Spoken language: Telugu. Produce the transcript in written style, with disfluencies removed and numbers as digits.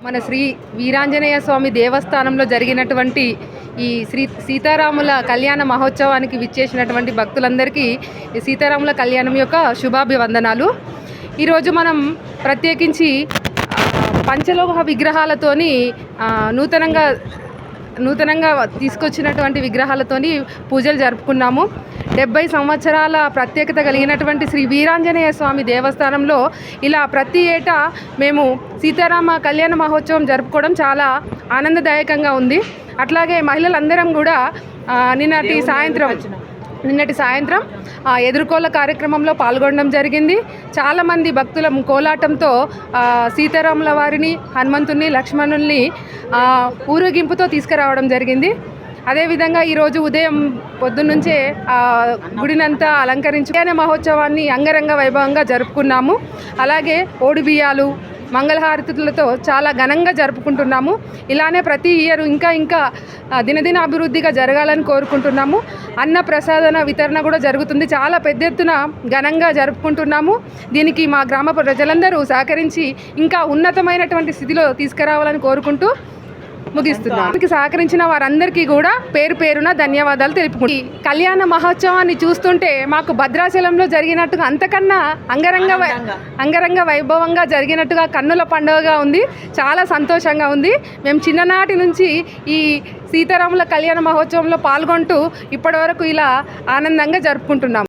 మన శ్రీ వీరాంజనేయ స్వామి దేవస్థానంలో జరిగినటువంటి ఈ సీతారాముల కళ్యాణ మహోత్సవానికి విచ్చేసినటువంటి భక్తులందరికీ ఈ సీతారాముల కళ్యాణం యొక్క శుభాభివందనాలు. ఈరోజు మనం ప్రత్యేకించి పంచలోహ విగ్రహాలతోని నూతనంగా తీసుకొచ్చినటువంటి విగ్రహాలతోని పూజలు జరుపుకున్నాము. 70 సంవత్సరాల ప్రత్యేకత కలిగినటువంటి శ్రీ వీరాంజనేయ స్వామి దేవస్థానంలో ఇలా ప్రతి ఏటా మేము సీతారామ కళ్యాణ మహోత్సవం జరుపుకోవడం చాలా ఆనందదాయకంగా ఉంది. అట్లాగే మహిళలందరం కూడా నిన్నటి సాయంత్రం ఎదుర్కోల కార్యక్రమంలో పాల్గొనడం జరిగింది. చాలామంది భక్తుల కోలాటంతో సీతారాముల వారిని, హనుమంతుని, లక్ష్మణుల్ని ఊరేగింపుతో తీసుకురావడం జరిగింది. అదేవిధంగా ఈరోజు ఉదయం పొద్దున్నుంచే గుడినంతా అలంకరించి కళ్యాణ మహోత్సవాన్ని అంగరంగ వైభవంగా జరుపుకున్నాము. అలాగే ఓడిబియ్యాలు, మంగళహారతులతో చాలా ఘనంగా జరుపుకుంటున్నాము. ఇలానే ప్రతి ఇయర్ ఇంకా దినదిన అభివృద్ధిగా జరగాలని కోరుకుంటున్నాము. అన్న ప్రసాదన వితరణ కూడా జరుగుతుంది. చాలా పెద్ద ఎత్తున ఘనంగా జరుపుకుంటున్నాము. దీనికి మా గ్రామ ప్రజలందరూ సహకరించి ఇంకా ఉన్నతమైనటువంటి స్థితిలో తీసుకురావాలని కోరుకుంటూ ముగిస్తున్నాం. దీనికి సహకరించిన వారందరికీ కూడా పేరు పేరున ధన్యవాదాలు తెలుపుకుంటాం. ఈ కళ్యాణ మహోత్సవాన్ని చూస్తుంటే మాకు భద్రాచలంలో జరిగినట్టుగా అంతకన్నా అంగరంగ వైభవంగా జరిగినట్టుగా కన్నుల పండుగగా ఉంది. చాలా సంతోషంగా ఉంది. మేము చిన్ననాటి నుంచి ఈ సీతారాముల కళ్యాణ మహోత్సవంలో పాల్గొంటూ ఇప్పటి వరకు ఇలా ఆనందంగా జరుపుకుంటున్నాం.